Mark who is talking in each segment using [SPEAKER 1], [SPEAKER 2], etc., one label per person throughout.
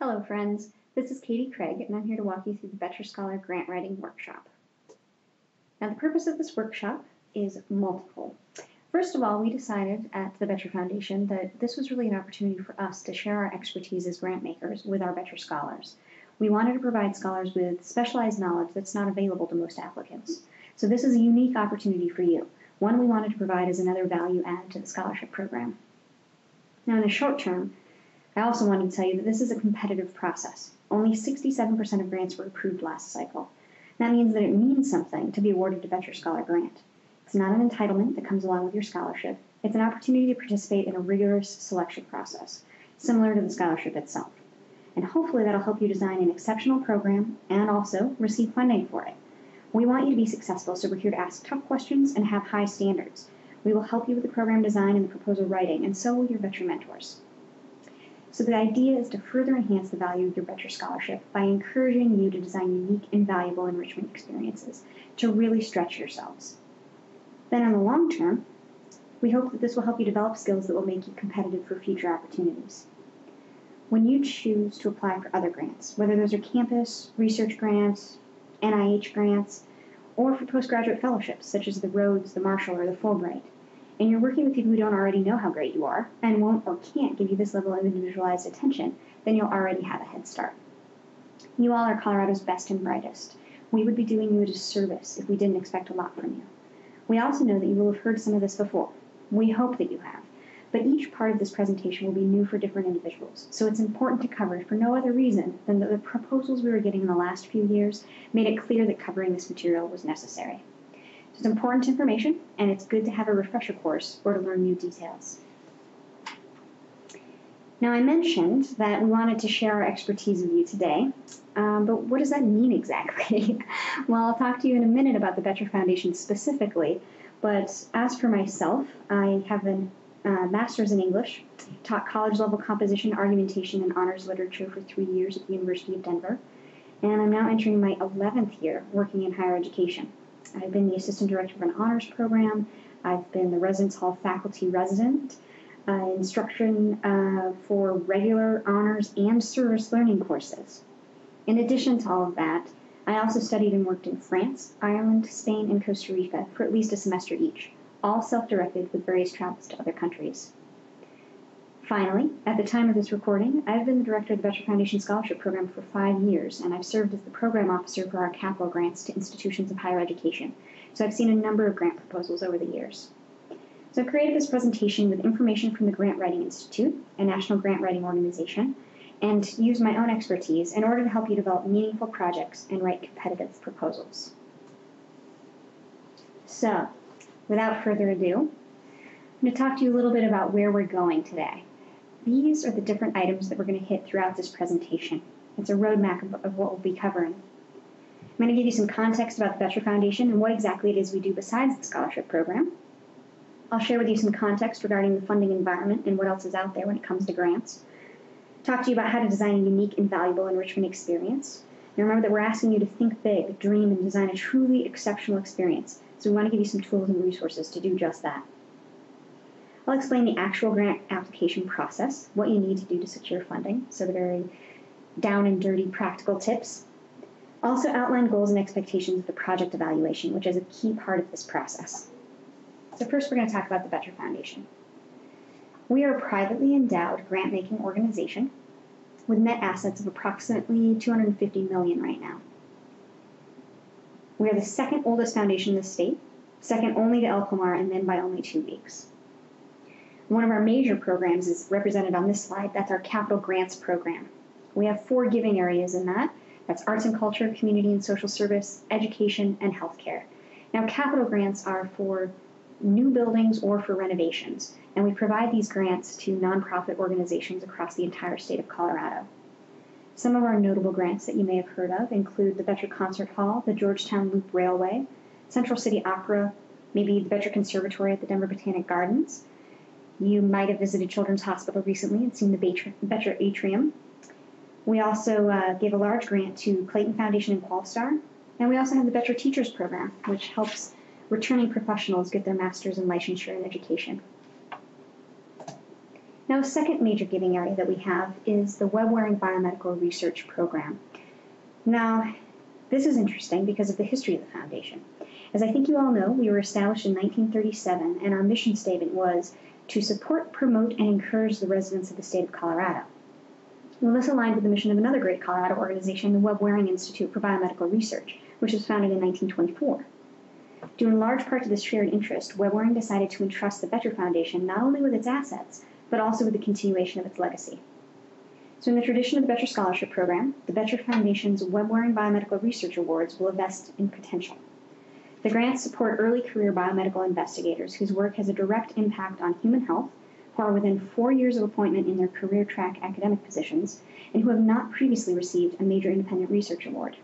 [SPEAKER 1] Hello, friends. This is Katie Craig, and I'm here to walk you through the Better Scholar Grant Writing Workshop. Now, the purpose of this workshop is multiple. First of all, we decided at the Better Foundation that this was really an opportunity for us to share our expertise as grant makers with our Better Scholars. We wanted to provide scholars with specialized knowledge that's not available to most applicants. So this is a unique opportunity for you, one we wanted to provide as another value add to the scholarship program. Now, in the short term, I also wanted to tell you that this is a competitive process. Only 67% of grants were approved last cycle. That means that it means something to be awarded a Better Scholar grant. It's not an entitlement that comes along with your scholarship. It's an opportunity to participate in a rigorous selection process, similar to the scholarship itself. And hopefully that'll help you design an exceptional program and also receive funding for it. We want you to be successful, so we're here to ask tough questions and have high standards. We will help you with the program design and the proposal writing, and so will your Better mentors. So the idea is to further enhance the value of your Better Scholarship by encouraging you to design unique and valuable enrichment experiences to really stretch yourselves. Then in the long term, we hope that this will help you develop skills that will make you competitive for future opportunities. When you choose to apply for other grants, whether those are campus, research grants, NIH grants, or for postgraduate fellowships such as the Rhodes, the Marshall, or the Fulbright, and you're working with people who don't already know how great you are and won't or can't give you this level of individualized attention, then you'll already have a head start. You all are Colorado's best and brightest. We would be doing you a disservice if we didn't expect a lot from you. We also know that you will have heard some of this before. We hope that you have. But each part of this presentation will be new for different individuals, so it's important to cover it for no other reason than that the proposals we were getting in the last few years made it clear that covering this material was necessary. It's important information, and it's good to have a refresher course or to learn new details. Now, I mentioned that we wanted to share our expertise with you today, but what does that mean exactly? Well, I'll talk to you in a minute about the Better Foundation specifically, but as for myself, I have a master's in English, taught college-level composition, argumentation, and honors literature for 3 years at the University of Denver, and I'm now entering my 11th year working in higher education. I've been the assistant director of an honors program. I've been the residence hall faculty resident, instruction for regular honors and service learning courses. In addition to all of that, I also studied and worked in France, Ireland, Spain, and Costa Rica for at least a semester each, all self-directed with various travels to other countries. Finally, at the time of this recording, I've been the director of the Better Foundation Scholarship Program for 5 years, and I've served as the program officer for our capital grants to institutions of higher education. So I've seen a number of grant proposals over the years. So I've created this presentation with information from the Grant Writing Institute, a national grant writing organization, and used my own expertise in order to help you develop meaningful projects and write competitive proposals. So, without further ado, I'm going to talk to you a little bit about where we're going today. These are the different items that we're going to hit throughout this presentation. It's a roadmap of what we'll be covering. I'm going to give you some context about the Better Foundation and what exactly it is we do besides the scholarship program. I'll share with you some context regarding the funding environment and what else is out there when it comes to grants. Talk to you about how to design a unique and valuable enrichment experience. And remember that we're asking you to think big, dream, and design a truly exceptional experience. So we want to give you some tools and resources to do just that. I'll explain the actual grant application process, what you need to do to secure funding, so the very down and dirty practical tips. Also outline goals and expectations of the project evaluation, which is a key part of this process. So first we're going to talk about the Better Foundation. We are a privately endowed grant-making organization with net assets of approximately $250 million right now. We are the second oldest foundation in the state, second only to El Pomar and then by only 2 weeks. One of our major programs is represented on this slide. That's our Capital Grants program. We have 4 giving areas in that. That's arts and culture, community and social service, education, and healthcare. Now, capital grants are for new buildings or for renovations, and we provide these grants to nonprofit organizations across the entire state of Colorado. Some of our notable grants that you may have heard of include the Better Concert Hall, the Georgetown Loop Railway, Central City Opera, maybe the Better Conservatory at the Denver Botanic Gardens. You might have visited Children's Hospital recently and seen the Better Atrium. We also gave a large grant to Clayton Foundation and Qualstar, and we also have the Better Teachers Program, which helps returning professionals get their master's in licensure in education. Now, a second major giving area that we have is the Webwaring Biomedical Research Program. Now, this is interesting because of the history of the foundation. As I think you all know, we were established in 1937, and our mission statement was to support, promote, and encourage the residents of the state of Colorado. Well, this aligned with the mission of another great Colorado organization, the Webwaring Institute for Biomedical Research, which was founded in 1924. Due in large part to this shared interest, Webwaring decided to entrust the Boettcher Foundation not only with its assets, but also with the continuation of its legacy. So in the tradition of the Boettcher Scholarship Program, the Boettcher Foundation's Webwaring Biomedical Research Awards will invest in potential. The grants support early career biomedical investigators whose work has a direct impact on human health, who are within 4 years of appointment in their career track academic positions, and who have not previously received a major independent research award.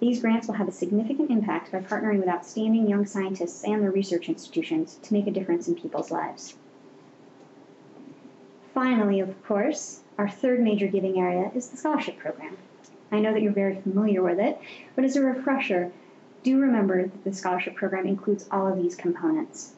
[SPEAKER 1] These grants will have a significant impact by partnering with outstanding young scientists and their research institutions to make a difference in people's lives. Finally, of course, our third major giving area is the scholarship program. I know that you're very familiar with it, but as a refresher, do remember that the scholarship program includes all of these components.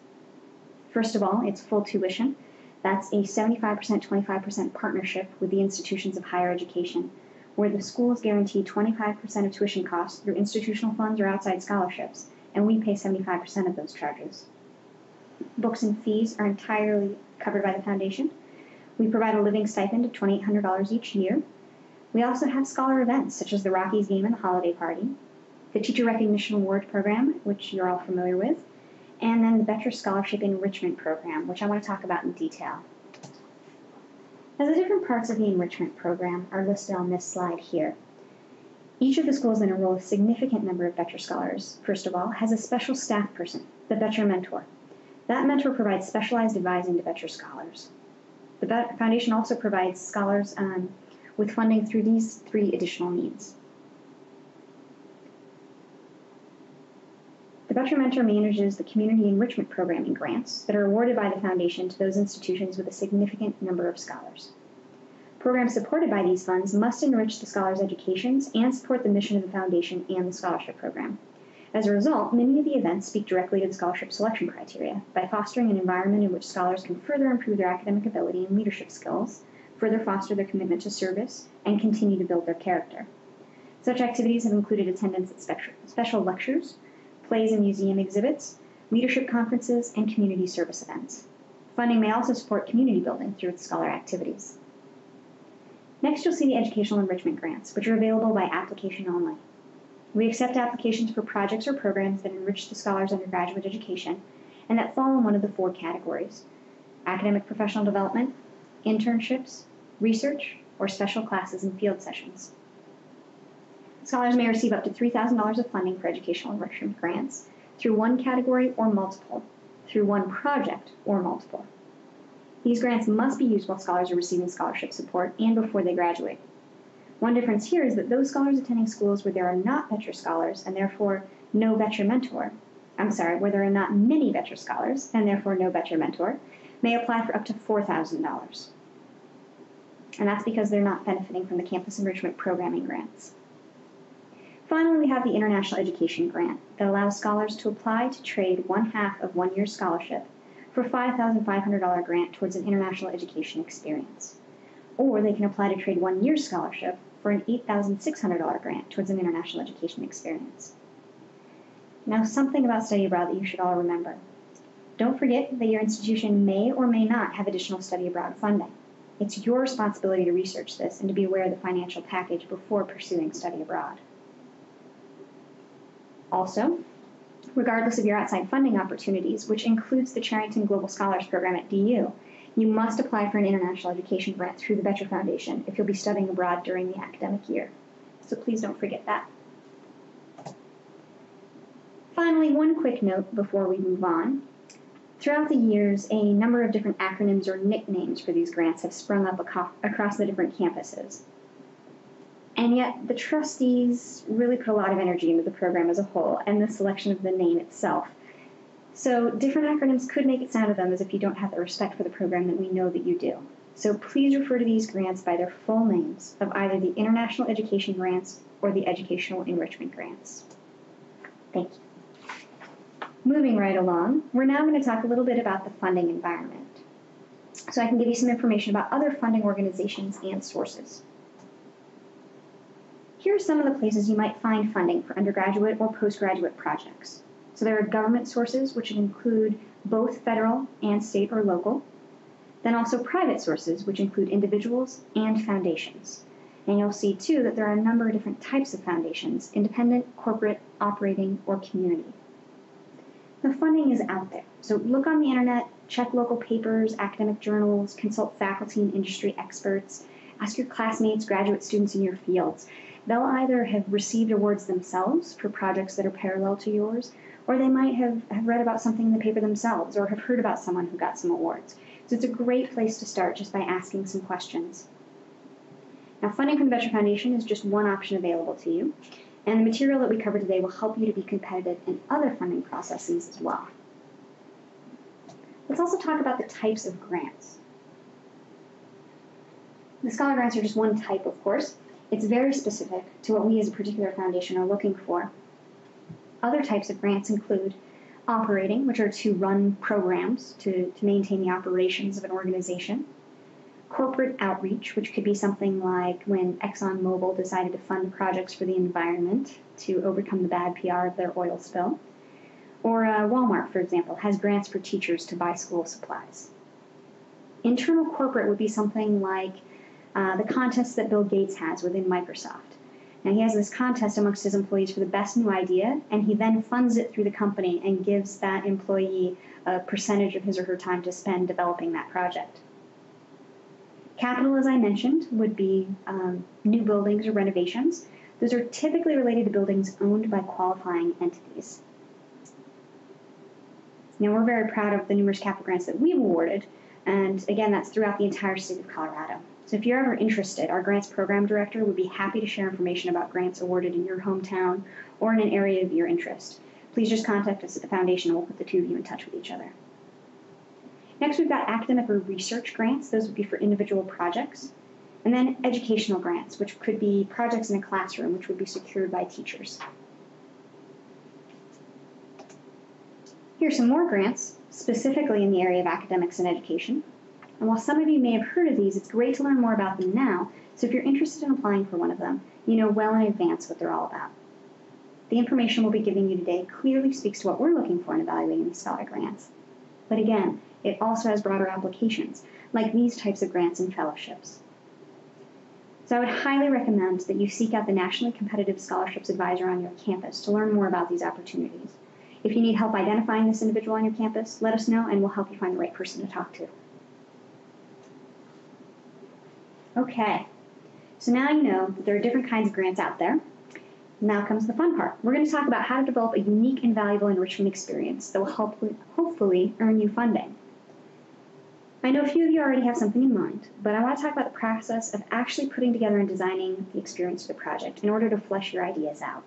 [SPEAKER 1] First of all, it's full tuition. That's a 75% 25% partnership with the institutions of higher education, where the schools guarantee 25% of tuition costs through institutional funds or outside scholarships, and we pay 75% of those charges. Books and fees are entirely covered by the foundation. We provide a living stipend of $2,800 each year. We also have scholar events, such as the Rockies game and the holiday party, the Teacher Recognition Award Program, which you're all familiar with, and then the Boettcher Scholarship Enrichment Program, which I want to talk about in detail. Now, the different parts of the enrichment program are listed on this slide here. Each of the schools that enroll a significant number of Boettcher scholars, first of all, has a special staff person, the Boettcher mentor. That mentor provides specialized advising to Boettcher scholars. The foundation also provides scholars with funding through these three additional means. The Boettcher Mentor manages the community enrichment programming grants that are awarded by the foundation to those institutions with a significant number of scholars. Programs supported by these funds must enrich the scholars' educations and support the mission of the foundation and the scholarship program. As a result, many of the events speak directly to the scholarship selection criteria by fostering an environment in which scholars can further improve their academic ability and leadership skills, further foster their commitment to service, and continue to build their character. Such activities have included attendance at special lectures, plays and museum exhibits, leadership conferences, and community service events. Funding may also support community building through its scholar activities. Next, you'll see the educational enrichment grants, which are available by application only. We accept applications for projects or programs that enrich the scholar's undergraduate education and that fall in one of the 4 categories: academic professional development, internships, research, or special classes and field sessions. Scholars may receive up to $3,000 of funding for educational enrichment grants through one category or multiple, through one project or multiple. These grants must be used while scholars are receiving scholarship support and before they graduate. One difference here is that those scholars attending schools where there are not Boettcher scholars and therefore no Boettcher mentor, where there are not many Boettcher scholars and therefore no Boettcher mentor, may apply for up to $4,000. And that's because they're not benefiting from the campus enrichment programming grants. Finally, we have the International Education Grant that allows scholars to apply to trade 1/2 of 1 year's scholarship for a $5,500 grant towards an international education experience. Or they can apply to trade 1 year's scholarship for an $8,600 grant towards an international education experience. Now, something about study abroad that you should all remember. Don't forget that your institution may or may not have additional study abroad funding. It's your responsibility to research this and to be aware of the financial package before pursuing study abroad. Also, regardless of your outside funding opportunities, which includes the Charrington Global Scholars Program at DU, you must apply for an international education grant through the Boettcher Foundation if you'll be studying abroad during the academic year. So please don't forget that. Finally, one quick note before we move on. Throughout the years, a number of different acronyms or nicknames for these grants have sprung up across the different campuses. And yet, the trustees really put a lot of energy into the program as a whole and the selection of the name itself. So different acronyms could make it sound to them as if you don't have the respect for the program that we know that you do. So please refer to these grants by their full names of either the International Education Grants or the Educational Enrichment Grants. Thank you. Moving right along, we're now going to talk a little bit about the funding environment. so I can give you some information about other funding organizations and sources. Here are some of the places you might find funding for undergraduate or postgraduate projects. So there are government sources, which include both federal and state or local. Then also private sources, which include individuals and foundations. And you'll see, too, that there are a number of different types of foundations: independent, corporate, operating, or community. The funding is out there. So look on the internet, check local papers, academic journals, consult faculty and industry experts, ask your classmates, graduate students in your fields. They'll either have received awards themselves for projects that are parallel to yours, or they might have read about something in the paper themselves, or have heard about someone who got some awards. So it's a great place to start just by asking some questions. Now, funding from the Boettcher Foundation is just one option available to you, and the material that we cover today will help you to be competitive in other funding processes as well. Let's also talk about the types of grants. The scholar grants are just one type, of course. It's very specific to what we as a particular foundation are looking for. Other types of grants include operating, which are to run programs to maintain the operations of an organization. Corporate outreach, which could be something like when ExxonMobil decided to fund projects for the environment to overcome the bad PR of their oil spill. Or Walmart, for example, has grants for teachers to buy school supplies. Internal corporate would be something like the contest that Bill Gates has within Microsoft. Now, he has this contest amongst his employees for the best new idea, and he then funds it through the company and gives that employee a percentage of his or her time to spend developing that project. Capital, as I mentioned, would be new buildings or renovations. Those are typically related to buildings owned by qualifying entities. Now, we're very proud of the numerous capital grants that we've awarded, and again, that's throughout the entire state of Colorado. So if you're ever interested, our grants program director would be happy to share information about grants awarded in your hometown or in an area of your interest. Please just contact us at the foundation and we'll put the two of you in touch with each other. Next, we've got academic or research grants. Those would be for individual projects. And then educational grants, which could be projects in a classroom, which would be secured by teachers. Here are some more grants, specifically in the area of academics and education. And while some of you may have heard of these, it's great to learn more about them now, so if you're interested in applying for one of them, you know well in advance what they're all about. The information we'll be giving you today clearly speaks to what we're looking for in evaluating these scholar grants. But again, it also has broader applications, like these types of grants and fellowships. So I would highly recommend that you seek out the Nationally Competitive Scholarships Advisor on your campus to learn more about these opportunities. If you need help identifying this individual on your campus, let us know and we'll help you find the right person to talk to. Okay, so now you know that there are different kinds of grants out there. Now comes the fun part. We're going to talk about how to develop a unique and valuable enrichment experience that will hopefully earn you funding. I know a few of you already have something in mind, but I want to talk about the process of actually putting together and designing the experience for the project in order to flesh your ideas out.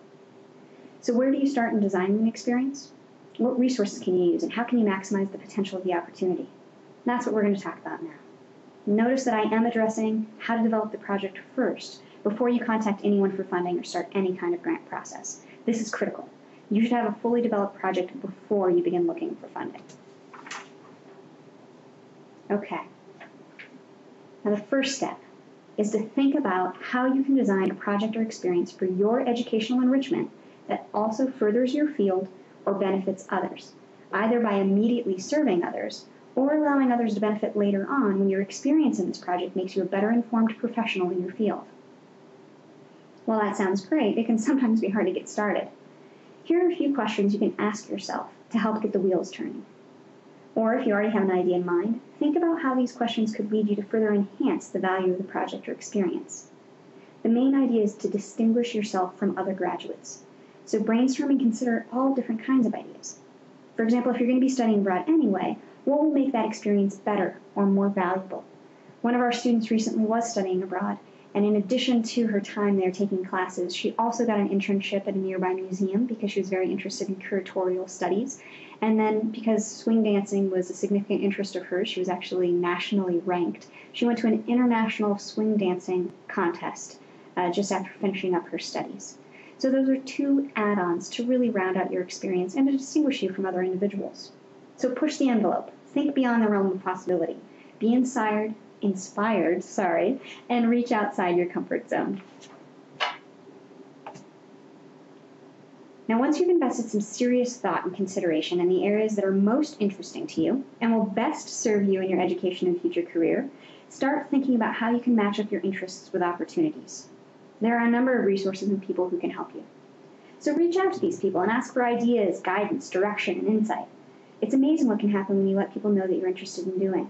[SPEAKER 1] So where do you start in designing an experience? What resources can you use, and how can you maximize the potential of the opportunity? That's what we're going to talk about now. Notice that I am addressing how to develop the project first, before you contact anyone for funding or start any kind of grant process. This is critical. You should have a fully developed project before you begin looking for funding. Okay. Now the first step is to think about how you can design a project or experience for your educational enrichment that also furthers your field or benefits others, either by immediately serving others or allowing others to benefit later on when your experience in this project makes you a better informed professional in your field. While that sounds great, it can sometimes be hard to get started. Here are a few questions you can ask yourself to help get the wheels turning. Or if you already have an idea in mind, think about how these questions could lead you to further enhance the value of the project or experience. The main idea is to distinguish yourself from other graduates. So brainstorm and consider all different kinds of ideas. For example, if you're going to be studying abroad anyway, what will make that experience better or more valuable? One of our students recently was studying abroad, and in addition to her time there taking classes, she also got an internship at a nearby museum because she was very interested in curatorial studies. And then because swing dancing was a significant interest of hers, she was actually nationally ranked. She went to an international swing dancing contest just after finishing up her studies. So those are two add-ons to really round out your experience and to distinguish you from other individuals. So push the envelope. Think beyond the realm of possibility. Be inspired, and reach outside your comfort zone. Now, once you've invested some serious thought and consideration in the areas that are most interesting to you and will best serve you in your education and future career, start thinking about how you can match up your interests with opportunities. There are a number of resources and people who can help you. So reach out to these people and ask for ideas, guidance, direction, and insight. It's amazing what can happen when you let people know that you're interested in doing.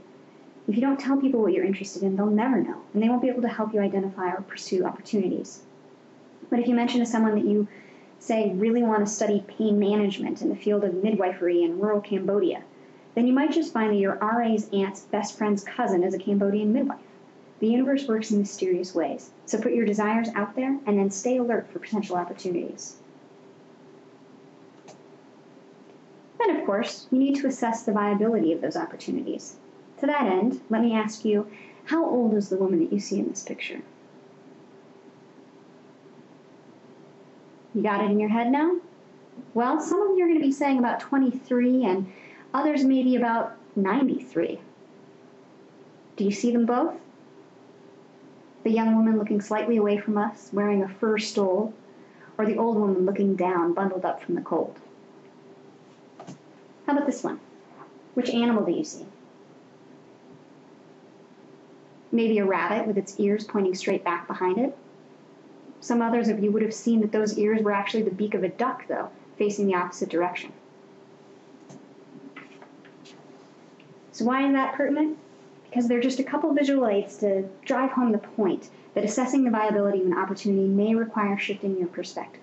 [SPEAKER 1] If you don't tell people what you're interested in, they'll never know, and they won't be able to help you identify or pursue opportunities. But if you mention to someone that you, say, really want to study pain management in the field of midwifery in rural Cambodia, then you might just find that your RA's aunt's best friend's cousin is a Cambodian midwife. The universe works in mysterious ways, so put your desires out there and then stay alert for potential opportunities. Then, of course, you need to assess the viability of those opportunities. To that end, let me ask you, how old is the woman that you see in this picture? You got it in your head now? Well, some of you are going to be saying about 23, and others maybe about 93. Do you see them both? The young woman looking slightly away from us, wearing a fur stole, or the old woman looking down, bundled up from the cold? How about this one? Which animal do you see? Maybe a rabbit with its ears pointing straight back behind it. Some others of you would have seen that those ears were actually the beak of a duck, though, facing the opposite direction. So why is that pertinent? Because they're just a couple visual aids to drive home the point that assessing the viability of an opportunity may require shifting your perspective.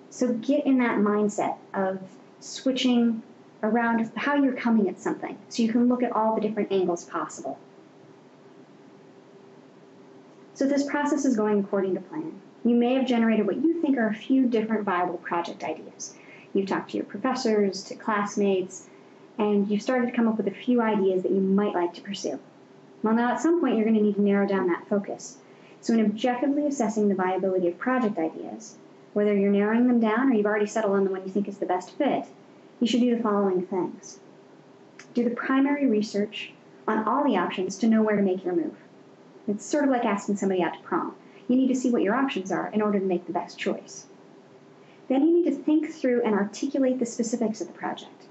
[SPEAKER 1] So get in that mindset of switching around how you're coming at something so you can look at all the different angles possible. So this process is going according to plan. You may have generated what you think are a few different viable project ideas. You've talked to your professors, to classmates, and you've started to come up with a few ideas that you might like to pursue. Well, now at some point you're going to need to narrow down that focus. So in objectively assessing the viability of project ideas, whether you're narrowing them down or you've already settled on the one you think is the best fit, you should do the following things. Do the primary research on all the options to know where to make your move. It's sort of like asking somebody out to prom. You need to see what your options are in order to make the best choice. Then you need to think through and articulate the specifics of the project.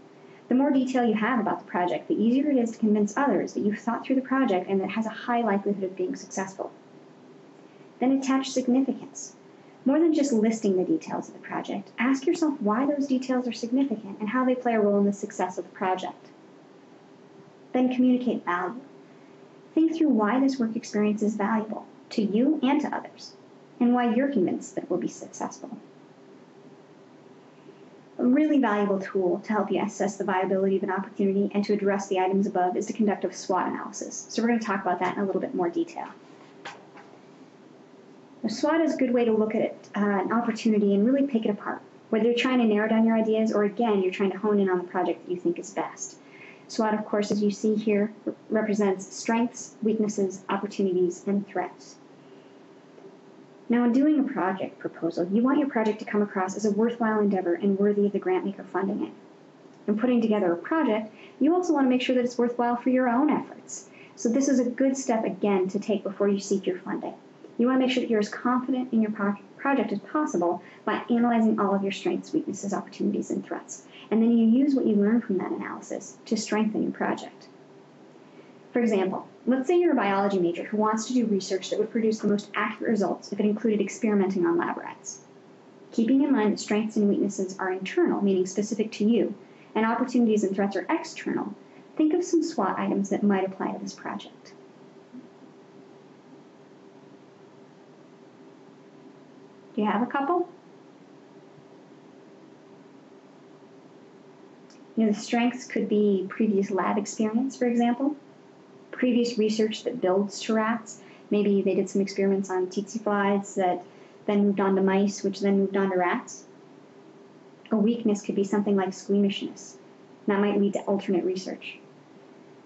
[SPEAKER 1] The more detail you have about the project, the easier it is to convince others that you've thought through the project and that it has a high likelihood of being successful. Then attach significance. More than just listing the details of the project, ask yourself why those details are significant and how they play a role in the success of the project. Then communicate value. Think through why this work experience is valuable to you and to others, and why you're convinced that it will be successful. A really valuable tool to help you assess the viability of an opportunity and to address the items above is to conduct a SWOT analysis. So we're going to talk about that in a little bit more detail. A SWOT is a good way to look at an opportunity and really pick it apart, whether you're trying to narrow down your ideas or, again, you're trying to hone in on the project that you think is best. SWOT, of course, as you see here, represents strengths, weaknesses, opportunities, and threats. Now, in doing a project proposal, you want your project to come across as a worthwhile endeavor and worthy of the grantmaker funding it. In putting together a project, you also want to make sure that it's worthwhile for your own efforts. So this is a good step, again, to take before you seek your funding. You want to make sure that you're as confident in your project as possible by analyzing all of your strengths, weaknesses, opportunities, and threats. And then you use what you learn from that analysis to strengthen your project. For example, let's say you're a biology major who wants to do research that would produce the most accurate results if it included experimenting on lab rats. Keeping in mind that strengths and weaknesses are internal, meaning specific to you, and opportunities and threats are external, think of some SWOT items that might apply to this project. Do you have a couple? The strengths could be previous lab experience, for example, previous research that builds to rats. Maybe they did some experiments on tsetse flies that then moved on to mice, which then moved on to rats. A weakness could be something like squeamishness. That might lead to alternate research.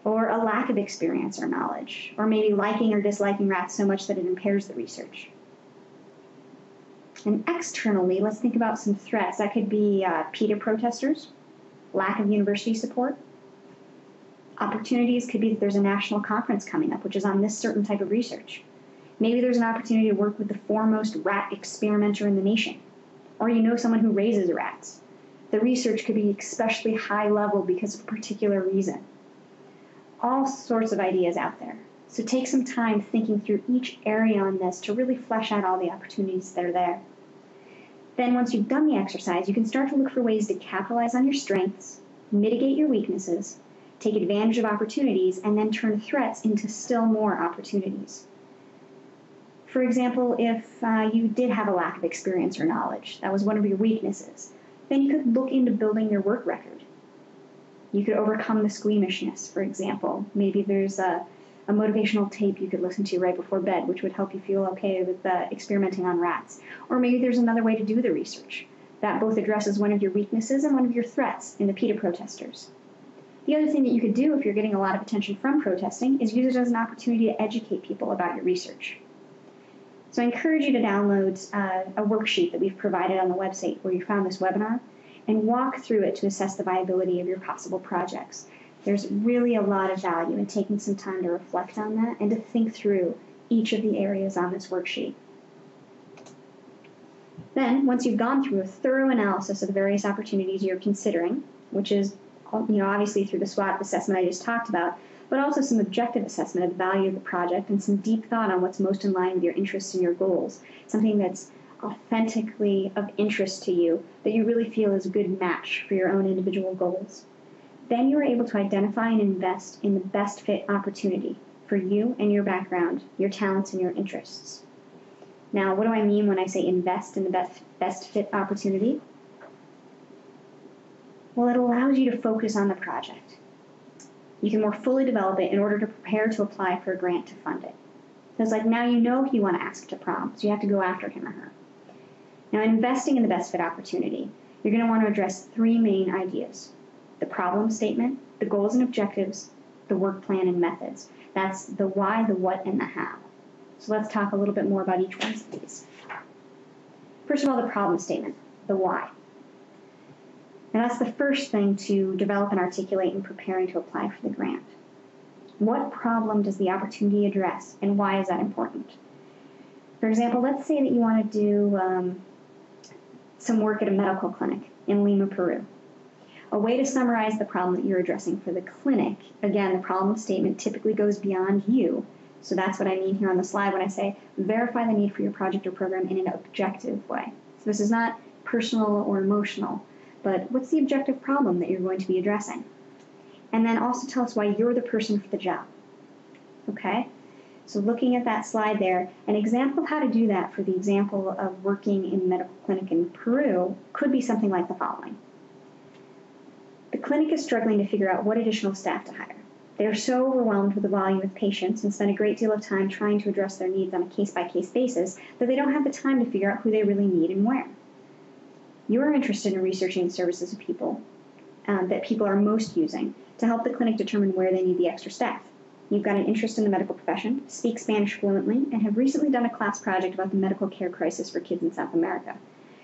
[SPEAKER 1] Or a lack of experience or knowledge, or maybe liking or disliking rats so much that it impairs the research. And externally, let's think about some threats. That could be PETA protesters, lack of university support, Opportunities could be that there's a national conference coming up, which is on this certain type of research. Maybe there's an opportunity to work with the foremost rat experimenter in the nation, or you know someone who raises rats. The research could be especially high level because of a particular reason. All sorts of ideas out there. So take some time thinking through each area on this to really flesh out all the opportunities that are there. Then once you've done the exercise, you can start to look for ways to capitalize on your strengths, mitigate your weaknesses, take advantage of opportunities, and then turn threats into still more opportunities. For example, if you did have a lack of experience or knowledge, that was one of your weaknesses, then you could look into building your work record. You could overcome the squeamishness, for example. Maybe there's a motivational tape you could listen to right before bed, which would help you feel okay with experimenting on rats. Or maybe there's another way to do the research that both addresses one of your weaknesses and one of your threats in the PETA protesters. The other thing that you could do if you're getting a lot of attention from protesting is use it as an opportunity to educate people about your research. So I encourage you to download a worksheet that we've provided on the website where you found this webinar and walk through it to assess the viability of your possible projects. There's really a lot of value in taking some time to reflect on that and to think through each of the areas on this worksheet. Then, once you've gone through a thorough analysis of the various opportunities you're considering, which is obviously through the SWOT assessment I just talked about, but also some objective assessment of the value of the project and some deep thought on what's most in line with your interests and your goals, something that's authentically of interest to you, that you really feel is a good match for your own individual goals. Then you are able to identify and invest in the best fit opportunity for you and your background, your talents and your interests. Now, what do I mean when I say invest in the best fit opportunity? Well, it allows you to focus on the project. You can more fully develop it in order to prepare to apply for a grant to fund it. So it's like now you know who you want to ask to prom, so you have to go after him or her. Now, investing in the best fit opportunity, you're going to want to address three main ideas: the problem statement, the goals and objectives, the work plan and methods. That's the why, the what, and the how. So let's talk a little bit more about each one of these. First of all, the problem statement, the why. And that's the first thing to develop and articulate in preparing to apply for the grant. What problem does the opportunity address, and why is that important? For example, let's say that you want to do some work at a medical clinic in Lima, Peru. A way to summarize the problem that you're addressing for the clinic, again, the problem statement typically goes beyond you. So that's what I mean here on the slide when I say verify the need for your project or program in an objective way. So this is not personal or emotional, but what's the objective problem that you're going to be addressing? And then also tell us why you're the person for the job. Okay? So looking at that slide there, an example of how to do that for the example of working in a medical clinic in Peru could be something like the following. The clinic is struggling to figure out what additional staff to hire. They are so overwhelmed with the volume of patients and spend a great deal of time trying to address their needs on a case-by-case basis that they don't have the time to figure out who they really need and where. You are interested in researching the services of people that people are most using to help the clinic determine where they need the extra staff. You've got an interest in the medical profession, speak Spanish fluently, and have recently done a class project about the medical care crisis for kids in South America.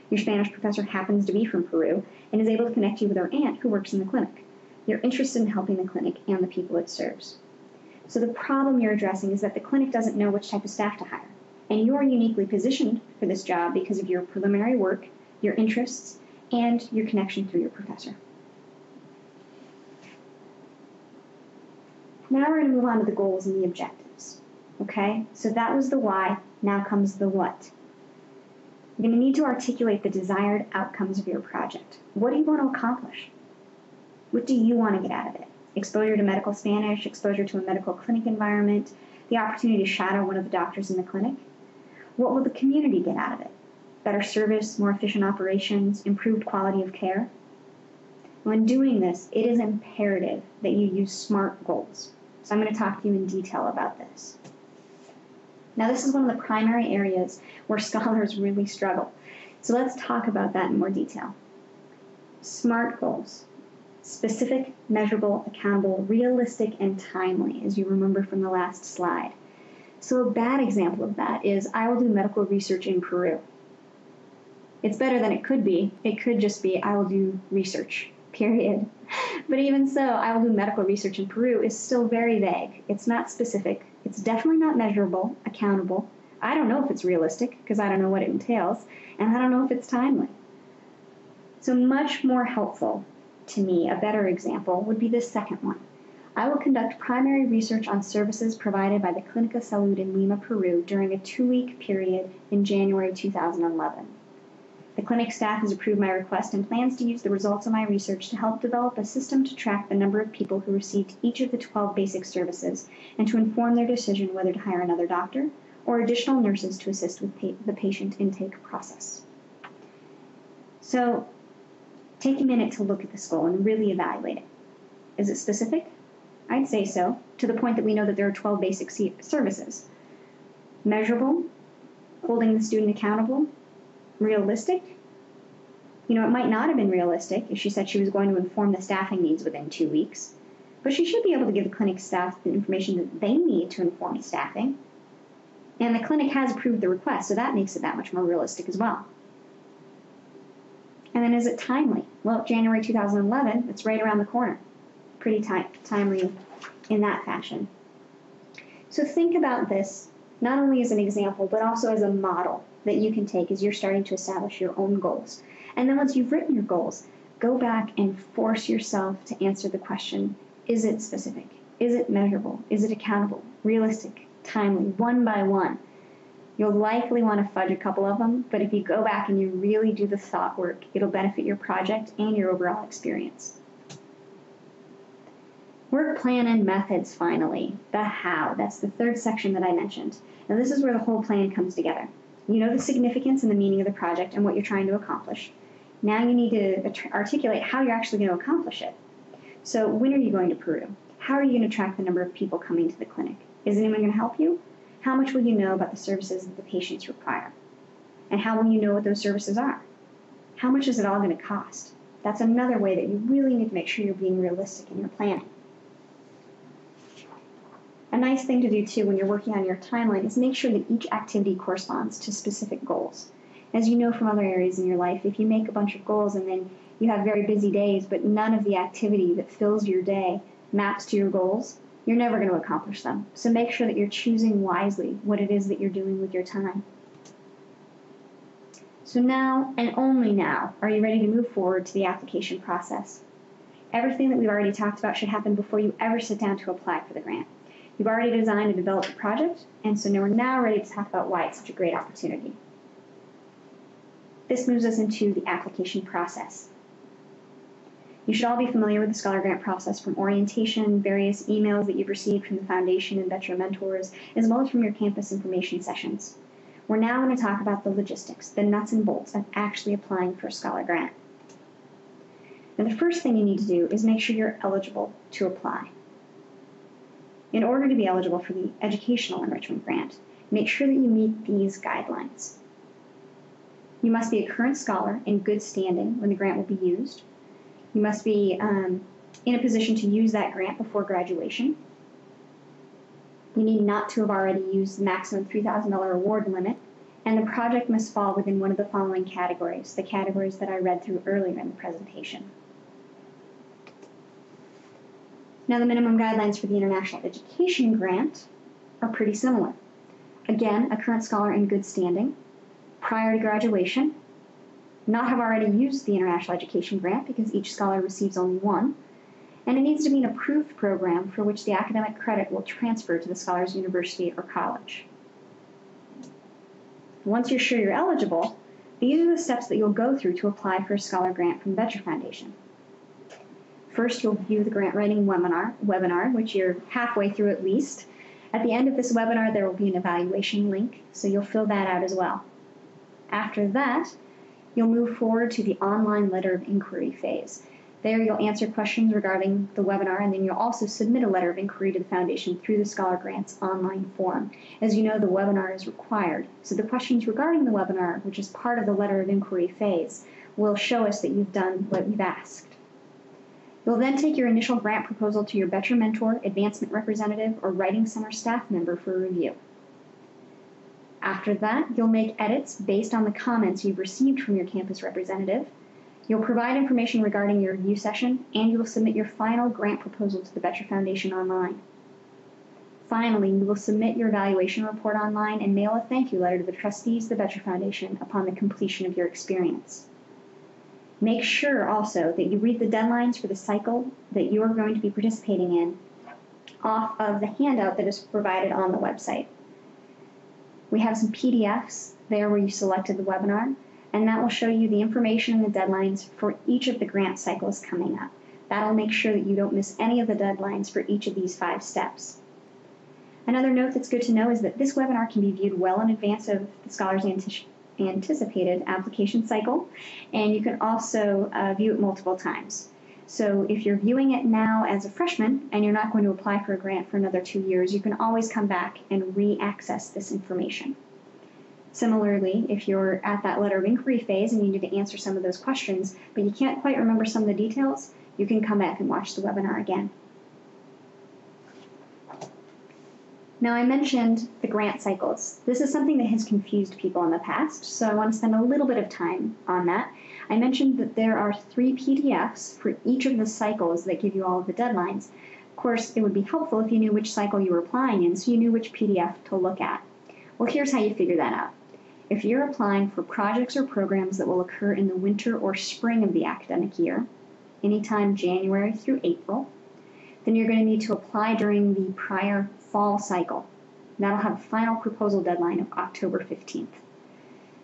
[SPEAKER 1] Your Spanish professor happens to be from Peru and is able to connect you with her aunt who works in the clinic. You're interested in helping the clinic and the people it serves. So the problem you're addressing is that the clinic doesn't know which type of staff to hire, and you are uniquely positioned for this job because of your preliminary work, your interests, and your connection through your professor. Now we're going to move on to the goals and the objectives. Okay, so that was the why, now comes the what. You're going to need to articulate the desired outcomes of your project. What do you want to accomplish? What do you want to get out of it? Exposure to medical Spanish, exposure to a medical clinic environment, the opportunity to shadow one of the doctors in the clinic? What will the community get out of it? Better service, more efficient operations, improved quality of care? When doing this, it is imperative that you use SMART goals. So I'm going to talk to you in detail about this. Now, this is one of the primary areas where scholars really struggle. So let's talk about that in more detail. SMART goals. Specific, measurable, accountable, realistic, and timely, as you remember from the last slide. So a bad example of that is, I will do medical research in Peru. It's better than it could be. It could just be, I will do research. period. But even so, I will do medical research in Peru is still very vague. It's not specific. It's definitely not measurable, accountable. I don't know if it's realistic because I don't know what it entails, and I don't know if it's timely. So much more helpful to me, a better example, would be this second one. I will conduct primary research on services provided by the Clínica Salud in Lima, Peru during a 2-week period in January 2011. The clinic staff has approved my request and plans to use the results of my research to help develop a system to track the number of people who received each of the 12 basic services and to inform their decision whether to hire another doctor or additional nurses to assist with the patient intake process. So take a minute to look at this goal and really evaluate it. Is it specific? I'd say so, to the point that we know that there are 12 basic services. Measurable, holding the student accountable, realistic. You know, it might not have been realistic if she said she was going to inform the staffing needs within 2 weeks, but she should be able to give the clinic staff the information that they need to inform the staffing. And the clinic has approved the request, so that makes it that much more realistic as well. And then is it timely? Well, January 2011, it's right around the corner. Pretty timely in that fashion. So think about this not only as an example, but also as a model that you can take as you're starting to establish your own goals. And then once you've written your goals, go back and force yourself to answer the question, is it specific? Is it measurable? Is it accountable? Realistic? Timely? One by one? You'll likely want to fudge a couple of them, but if you go back and you really do the thought work, it'll benefit your project and your overall experience. Work plan and methods, finally. The how. That's the third section that I mentioned. Now this is where the whole plan comes together. You know the significance and the meaning of the project and what you're trying to accomplish. Now you need to articulate how you're actually going to accomplish it. So when are you going to Peru? How are you going to track the number of people coming to the clinic? Is anyone going to help you? How much will you know about the services that the patients require? And how will you know what those services are? How much is it all going to cost? That's another way that you really need to make sure you're being realistic in your planning. A nice thing to do too when you're working on your timeline is make sure that each activity corresponds to specific goals. As you know from other areas in your life, if you make a bunch of goals and then you have very busy days, but none of the activity that fills your day maps to your goals, you're never going to accomplish them. So make sure that you're choosing wisely what it is that you're doing with your time. So now, and only now, are you ready to move forward to the application process. Everything that we've already talked about should happen before you ever sit down to apply for the grant. You've already designed and developed the project, and so now we're now ready to talk about why it's such a great opportunity. This moves us into the application process. You should all be familiar with the Scholar Grant process from orientation, various emails that you've received from the Foundation and Veteran Mentors, as well as from your campus information sessions. We're now going to talk about the logistics, the nuts and bolts of actually applying for a Scholar Grant. Now, the first thing you need to do is make sure you're eligible to apply. In order to be eligible for the Educational Enrichment Grant, make sure that you meet these guidelines. You must be a current scholar in good standing when the grant will be used. You must be in a position to use that grant before graduation. You need not to have already used the maximum $3,000 award limit, and the project must fall within one of the following categories, the categories that I read through earlier in the presentation. Now, the minimum guidelines for the International Education Grant are pretty similar. Again, a current scholar in good standing, prior to graduation, not have already used the International Education Grant because each scholar receives only one, and it needs to be an approved program for which the academic credit will transfer to the scholar's university or college. Once you're sure you're eligible, these are the steps that you'll go through to apply for a Scholar Grant from the Veteran Foundation. First, you'll view the grant writing webinar, which you're halfway through at least. At the end of this webinar, there will be an evaluation link, so you'll fill that out as well. After that, you'll move forward to the online letter of inquiry phase. There, you'll answer questions regarding the webinar, and then you'll also submit a letter of inquiry to the Foundation through the Scholar Grants online form. As you know, the webinar is required, so the questions regarding the webinar, which is part of the letter of inquiry phase, will show us that you've done what you've asked. You'll then take your initial grant proposal to your Veteran Mentor, Advancement Representative, or Writing Center staff member for review. After that, you'll make edits based on the comments you've received from your campus representative. You'll provide information regarding your review session, and you will submit your final grant proposal to the Boettcher Foundation online. Finally, you will submit your evaluation report online and mail a thank you letter to the trustees of the Boettcher Foundation upon the completion of your experience. Make sure also that you read the deadlines for the cycle that you are going to be participating in off of the handout that is provided on the website. We have some PDFs there where you selected the webinar, and that will show you the information and the deadlines for each of the grant cycles coming up. That'll make sure that you don't miss any of the deadlines for each of these 5 steps. Another note that's good to know is that this webinar can be viewed well in advance of the scholar's anticipated application cycle, and you can also view it multiple times. So if you're viewing it now as a freshman and you're not going to apply for a grant for another 2 years, you can always come back and re-access this information. Similarly, if you're at that letter of inquiry phase and you need to answer some of those questions, but you can't quite remember some of the details, you can come back and watch the webinar again. Now, I mentioned the grant cycles. This is something that has confused people in the past, so I want to spend a little bit of time on that. I mentioned that there are 3 PDFs for each of the cycles that give you all of the deadlines. Of course, it would be helpful if you knew which cycle you were applying in, so you knew which PDF to look at. Well, here's how you figure that out. If you're applying for projects or programs that will occur in the winter or spring of the academic year, anytime January through April, then you're going to need to apply during the prior fall cycle. That'll have a final proposal deadline of October 15th.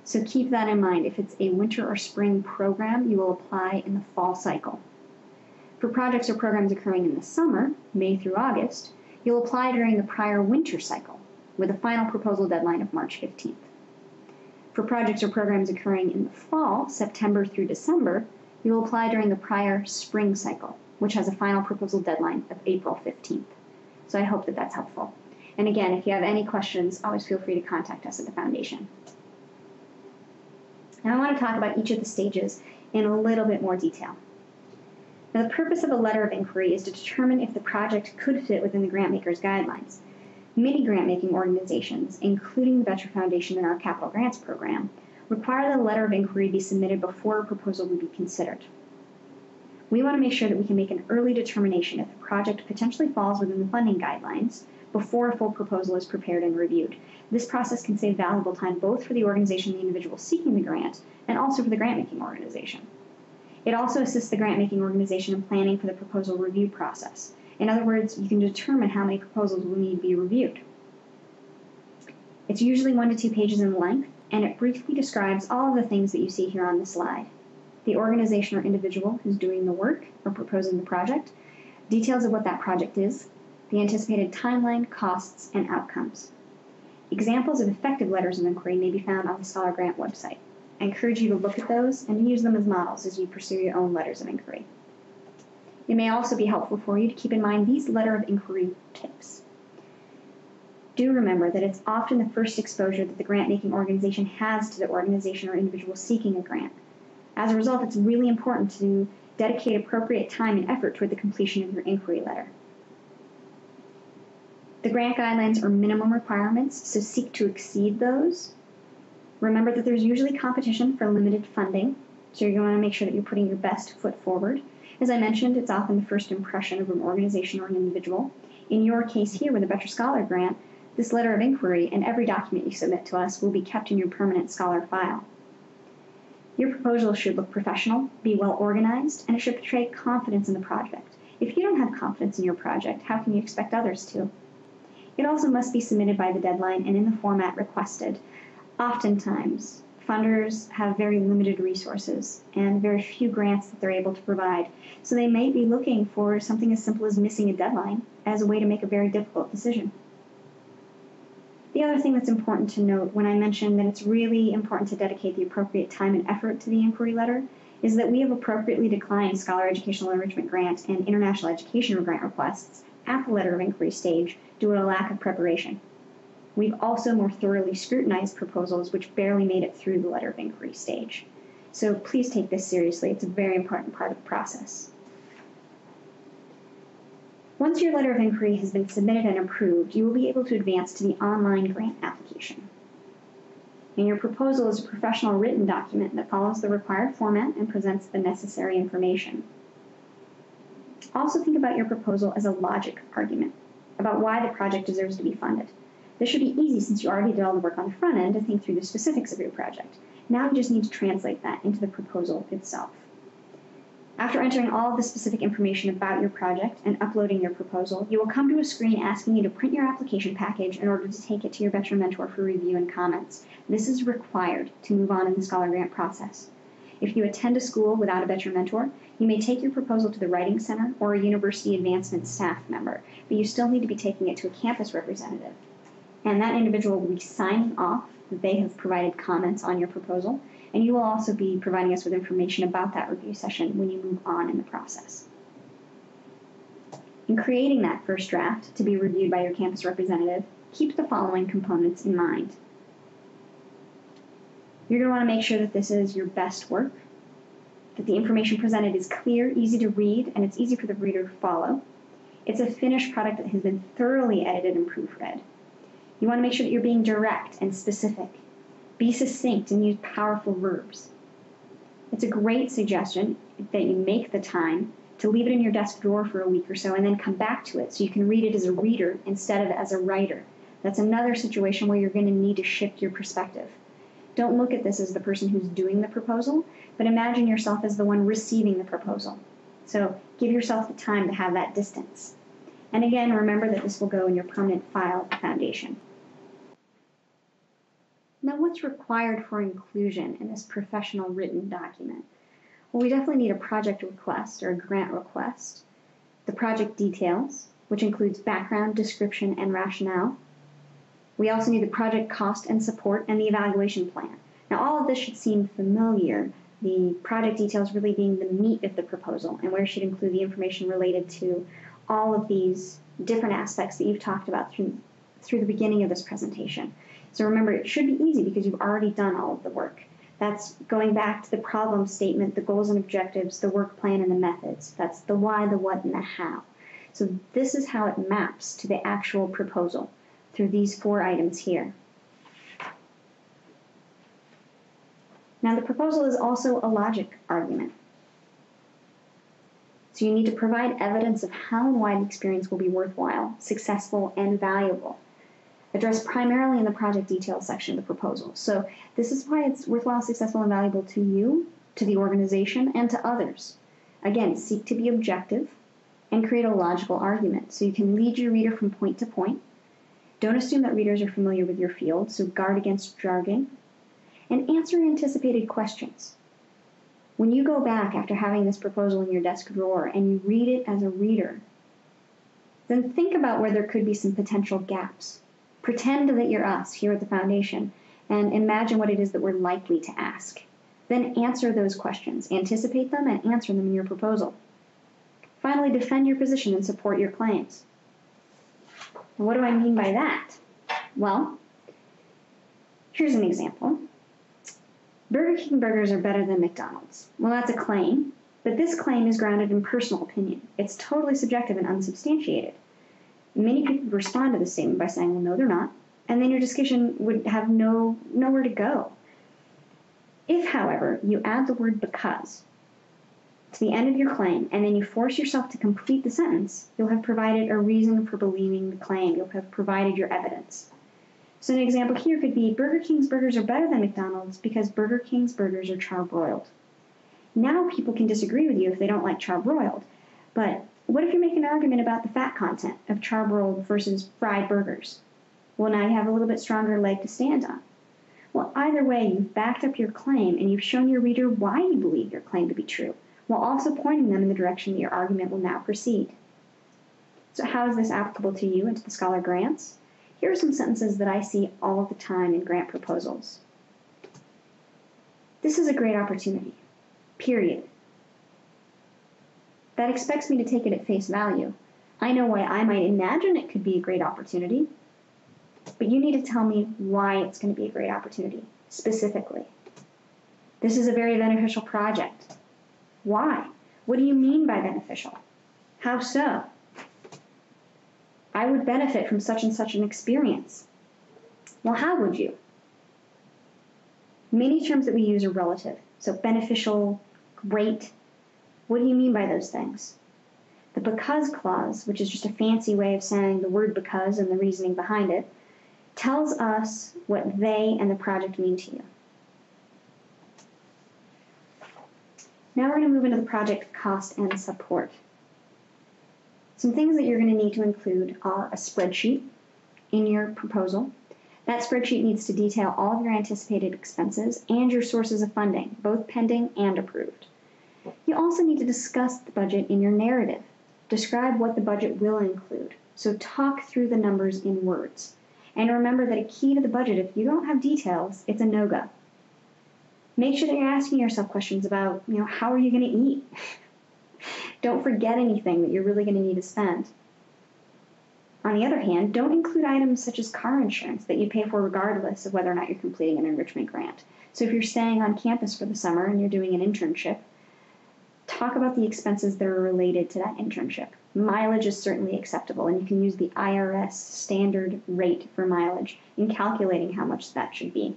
[SPEAKER 1] So keep that in mind. If it's a winter or spring program, you will apply in the fall cycle. For projects or programs occurring in the summer, May through August, you'll apply during the prior winter cycle with a final proposal deadline of March 15th. For projects or programs occurring in the fall, September through December, you will apply during the prior spring cycle, which has a final proposal deadline of April 15th. So I hope that that's helpful. And again, if you have any questions, always feel free to contact us at the Foundation. Now I want to talk about each of the stages in a little bit more detail. Now the purpose of a letter of inquiry is to determine if the project could fit within the grantmaker's guidelines. Many grant-making organizations, including the Boettcher Foundation and our Capital Grants program, require that a letter of inquiry be submitted before a proposal would be considered. We want to make sure that we can make an early determination if the project potentially falls within the funding guidelines before a full proposal is prepared and reviewed. This process can save valuable time both for the organization and the individual seeking the grant, and also for the grant-making organization. It also assists the grant-making organization in planning for the proposal review process. In other words, you can determine how many proposals will need to be reviewed. It's usually 1 to 2 pages in length, and it briefly describes all of the things that you see here on the slide. The organization or individual who's doing the work or proposing the project, details of what that project is, the anticipated timeline, costs, and outcomes. Examples of effective letters of inquiry may be found on the Scholar Grant website. I encourage you to look at those and use them as models as you pursue your own letters of inquiry. It may also be helpful for you to keep in mind these letter of inquiry tips. Do remember that it's often the first exposure that the grant-making organization has to the organization or individual seeking a grant. As a result, it's really important to dedicate appropriate time and effort toward the completion of your inquiry letter. The grant guidelines are minimum requirements, so seek to exceed those. Remember that there's usually competition for limited funding, so you're going to make sure that you're putting your best foot forward. As I mentioned, it's often the first impression of an organization or an individual. In your case here with the Boettcher Scholar Grant, this letter of inquiry and every document you submit to us will be kept in your permanent Scholar file. Your proposal should look professional, be well organized, and it should portray confidence in the project. If you don't have confidence in your project, how can you expect others to? It also must be submitted by the deadline and in the format requested. Oftentimes, funders have very limited resources and very few grants that they're able to provide, so they may be looking for something as simple as missing a deadline as a way to make a very difficult decision. The other thing that's important to note when I mention that it's really important to dedicate the appropriate time and effort to the inquiry letter is that we have appropriately declined Scholar Educational Enrichment Grant and International Education Grant requests at the letter of inquiry stage due to a lack of preparation. We've also more thoroughly scrutinized proposals which barely made it through the letter of inquiry stage. So please take this seriously. It's a very important part of the process. Once your letter of inquiry has been submitted and approved, you will be able to advance to the online grant application. And your proposal is a professional written document that follows the required format and presents the necessary information. Also think about your proposal as a logic argument about why the project deserves to be funded. This should be easy since you already did all the work on the front end to think through the specifics of your project. Now you just need to translate that into the proposal itself. After entering all of the specific information about your project and uploading your proposal, you will come to a screen asking you to print your application package in order to take it to your Better Mentor for review and comments. This is required to move on in the Scholar Grant process. If you attend a school without a Better Mentor, you may take your proposal to the Writing Center or a University Advancement staff member, but you still need to be taking it to a campus representative. And that individual will be signing off that they have provided comments on your proposal, and you will also be providing us with information about that review session when you move on in the process. In creating that first draft to be reviewed by your campus representative, keep the following components in mind. You're going to want to make sure that this is your best work, that the information presented is clear, easy to read, and it's easy for the reader to follow. It's a finished product that has been thoroughly edited and proofread. You want to make sure that you're being direct and specific. Be succinct and use powerful verbs. It's a great suggestion that you make the time to leave it in your desk drawer for a week or so and then come back to it so you can read it as a reader instead of as a writer. That's another situation where you're going to need to shift your perspective. Don't look at this as the person who's doing the proposal, but imagine yourself as the one receiving the proposal. So give yourself the time to have that distance. And again, remember that this will go in your permanent file at the foundation. Now, what's required for inclusion in this professional written document? Well, we definitely need a project request or a grant request, the project details, which includes background, description, and rationale. We also need the project cost and support and the evaluation plan. Now, all of this should seem familiar, the project details really being the meat of the proposal and where it should include the information related to all of these different aspects that you've talked about through the beginning of this presentation. So remember, it should be easy because you've already done all of the work. That's going back to the problem statement, the goals and objectives, the work plan, and the methods. That's the why, the what, and the how. So this is how it maps to the actual proposal through these 4 items here. Now, the proposal is also a logic argument. So you need to provide evidence of how and why the experience will be worthwhile, successful, and valuable. Addressed primarily in the project details section of the proposal. So this is why it's worthwhile, successful, and valuable to you, to the organization, and to others. Again, seek to be objective and create a logical argument so you can lead your reader from point to point. Don't assume that readers are familiar with your field, so guard against jargon. And answer anticipated questions. When you go back after having this proposal in your desk drawer and you read it as a reader, then think about where there could be some potential gaps. Pretend that you're us here at the foundation and imagine what it is that we're likely to ask. Then answer those questions, anticipate them, and answer them in your proposal. Finally, defend your position and support your claims. What do I mean by that? Well, here's an example. Burger King burgers are better than McDonald's. Well, that's a claim, but this claim is grounded in personal opinion. It's totally subjective and unsubstantiated. Many people respond to this statement by saying, well, no, they're not, and then your discussion would have nowhere to go. If, however, you add the word because to the end of your claim, and then you force yourself to complete the sentence, you'll have provided a reason for believing the claim. You'll have provided your evidence. So an example here could be, Burger King's burgers are better than McDonald's because Burger King's burgers are charbroiled. Now people can disagree with you if they don't like charbroiled, but what if you're making an argument about the fat content of charbroiled versus fried burgers? Well, now you have a little bit stronger leg to stand on. Well, either way, you've backed up your claim and you've shown your reader why you believe your claim to be true, while also pointing them in the direction that your argument will now proceed. So how is this applicable to you and to the Scholar Grants? Here are some sentences that I see all of the time in grant proposals. This is a great opportunity, period. That expects me to take it at face value. I know why I might imagine it could be a great opportunity, but you need to tell me why it's going to be a great opportunity, specifically. This is a very beneficial project. Why? What do you mean by beneficial? How so? I would benefit from such and such an experience. Well, how would you? Many terms that we use are relative. So beneficial, great. What do you mean by those things? The because clause, which is just a fancy way of saying the word because and the reasoning behind it, tells us what they and the project mean to you. Now we're going to move into the project cost and support. Some things that you're going to need to include are a spreadsheet in your proposal. That spreadsheet needs to detail all of your anticipated expenses and your sources of funding, both pending and approved. You also need to discuss the budget in your narrative. Describe what the budget will include. So talk through the numbers in words. And remember that a key to the budget, if you don't have details, it's a no-go. Make sure that you're asking yourself questions about, how are you going to eat? Don't forget anything that you're really going to need to spend. On the other hand, don't include items such as car insurance that you pay for regardless of whether or not you're completing an enrichment grant. So if you're staying on campus for the summer and you're doing an internship, talk about the expenses that are related to that internship. Mileage is certainly acceptable, and you can use the IRS standard rate for mileage in calculating how much that should be.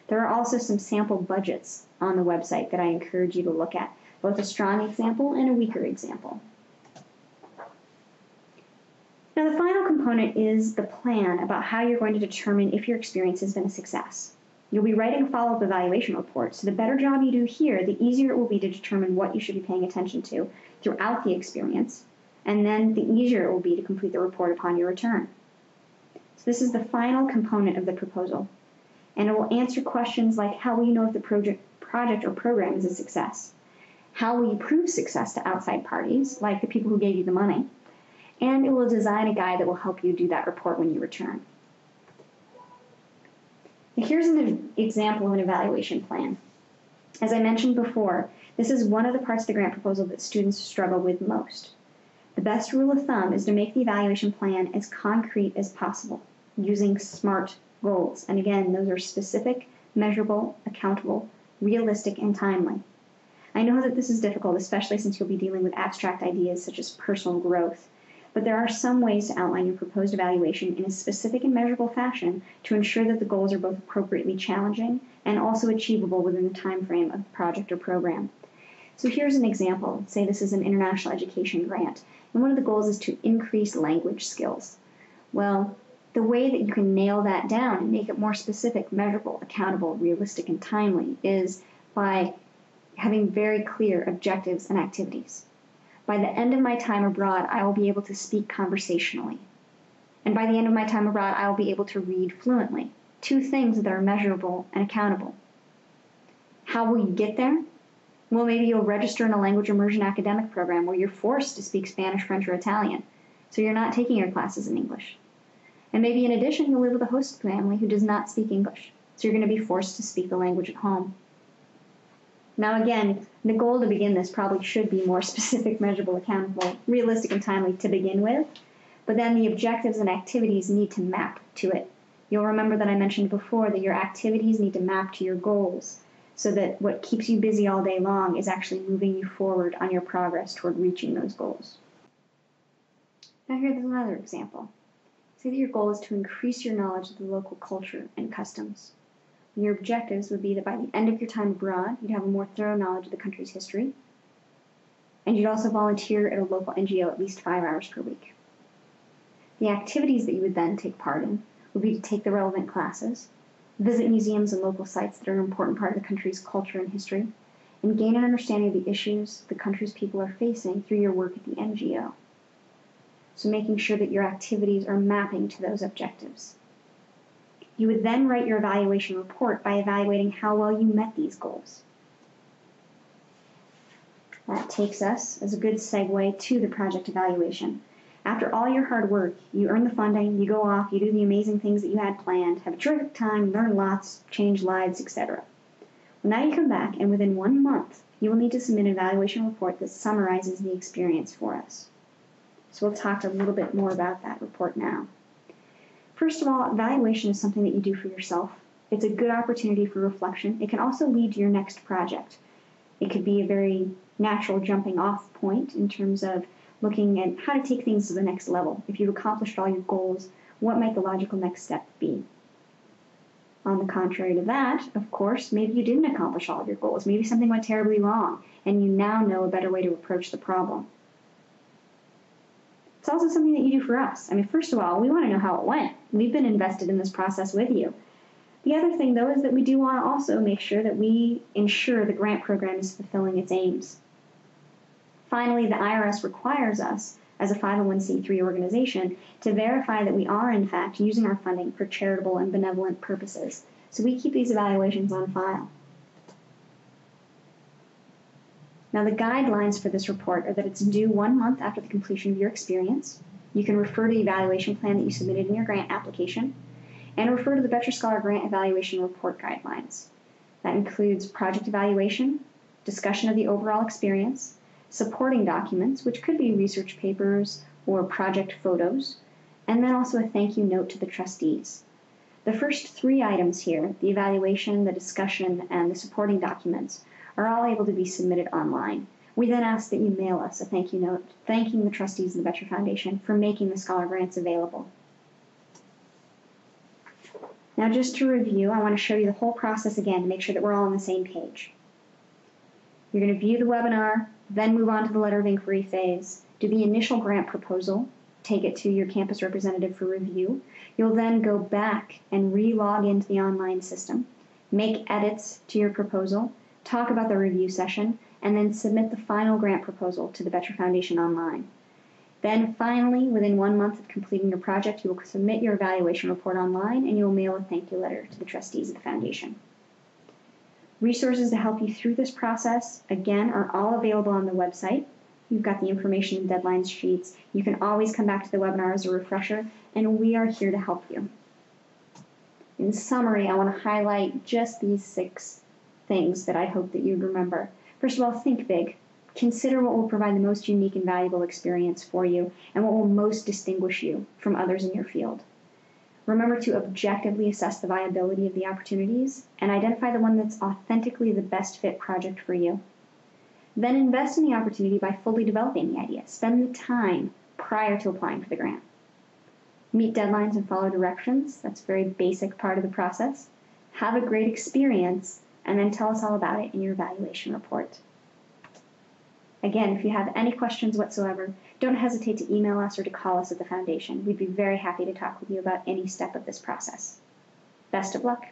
[SPEAKER 1] There are also some sample budgets on the website that I encourage you to look at, both a strong example and a weaker example. Now, the final component is the plan about how you're going to determine if your experience has been a success. You'll be writing a follow-up evaluation report, so the better job you do here, the easier it will be to determine what you should be paying attention to throughout the experience, and then the easier it will be to complete the report upon your return. So this is the final component of the proposal, and it will answer questions like how will you know if the project or program is a success? How will you prove success to outside parties, like the people who gave you the money? And it will design a guide that will help you do that report when you return. Now, here's an example of an evaluation plan. As I mentioned before, this is one of the parts of the grant proposal that students struggle with most. The best rule of thumb is to make the evaluation plan as concrete as possible, using SMART goals. And again, those are specific, measurable, accountable, realistic, and timely. I know that this is difficult, especially since you'll be dealing with abstract ideas such as personal growth. But there are some ways to outline your proposed evaluation in a specific and measurable fashion to ensure that the goals are both appropriately challenging and also achievable within the time frame of the project or program. So here's an example. Say this is an international education grant, and one of the goals is to increase language skills. Well, the way that you can nail that down and make it more specific, measurable, accountable, realistic, and timely is by having very clear objectives and activities. By the end of my time abroad, I will be able to speak conversationally. And by the end of my time abroad, I will be able to read fluently. Two things that are measurable and accountable. How will you get there? Well, maybe you'll register in a language immersion academic program where you're forced to speak Spanish, French, or Italian, so you're not taking your classes in English. And maybe in addition, you'll live with a host family who does not speak English, so you're going to be forced to speak the language at home. Now again, the goal to begin this probably should be more specific, measurable, accountable, realistic, and timely to begin with, but then the objectives and activities need to map to it. You'll remember that I mentioned before that your activities need to map to your goals so that what keeps you busy all day long is actually moving you forward on your progress toward reaching those goals. Now here's another example. Say that your goal is to increase your knowledge of the local culture and customs. Your objectives would be that by the end of your time abroad, you'd have a more thorough knowledge of the country's history, and you'd also volunteer at a local NGO at least 5 hours per week. The activities that you would then take part in would be to take the relevant classes, visit museums and local sites that are an important part of the country's culture and history, and gain an understanding of the issues the country's people are facing through your work at the NGO. So making sure that your activities are mapping to those objectives. You would then write your evaluation report by evaluating how well you met these goals. That takes us as a good segue to the project evaluation. After all your hard work, you earn the funding, you go off, you do the amazing things that you had planned, have a terrific time, learn lots, change lives, etc. Well, now you come back, and within 1 month, you will need to submit an evaluation report that summarizes the experience for us. So we'll talk a little bit more about that report now. First of all, evaluation is something that you do for yourself. It's a good opportunity for reflection. It can also lead to your next project. It could be a very natural jumping off point in terms of looking at how to take things to the next level. If you've accomplished all your goals, what might the logical next step be? On the contrary to that, of course, maybe you didn't accomplish all of your goals. Maybe something went terribly wrong, and you now know a better way to approach the problem. It's also something that you do for us. I mean, first of all, we want to know how it went. We've been invested in this process with you. The other thing, though, is that we do want to also make sure that we ensure the grant program is fulfilling its aims. Finally, the IRS requires us, as a 501c3 organization, to verify that we are, in fact, using our funding for charitable and benevolent purposes. So we keep these evaluations on file. Now, the guidelines for this report are that it's due 1 month after the completion of your experience. You can refer to the evaluation plan that you submitted in your grant application, and refer to the Better Scholar Grant Evaluation Report Guidelines. That includes project evaluation, discussion of the overall experience, supporting documents, which could be research papers or project photos, and then also a thank you note to the trustees. The first 3 items here, the evaluation, the discussion, and the supporting documents, are all able to be submitted online. We then ask that you mail us a thank you note thanking the trustees of the Better Foundation for making the Scholar Grants available. Now, just to review, I want to show you the whole process again to make sure that we're all on the same page. You're going to view the webinar, then move on to the letter of inquiry phase, do the initial grant proposal, take it to your campus representative for review. You'll then go back and re-log into the online system, make edits to your proposal, talk about the review session, and then submit the final grant proposal to the Better Foundation online. Then finally, within 1 month of completing your project, you will submit your evaluation report online and you will mail a thank you letter to the trustees of the foundation. Resources to help you through this process, again, are all available on the website. You've got the information and deadlines sheets. You can always come back to the webinar as a refresher, and we are here to help you. In summary, I want to highlight just these 6 things that I hope that you'd remember. First of all, think big. Consider what will provide the most unique and valuable experience for you and what will most distinguish you from others in your field. Remember to objectively assess the viability of the opportunities and identify the one that's authentically the best fit project for you. Then invest in the opportunity by fully developing the idea. Spend the time prior to applying for the grant. Meet deadlines and follow directions. That's a very basic part of the process. Have a great experience, and then tell us all about it in your evaluation report. Again, if you have any questions whatsoever, don't hesitate to email us or to call us at the foundation. We'd be very happy to talk with you about any step of this process. Best of luck.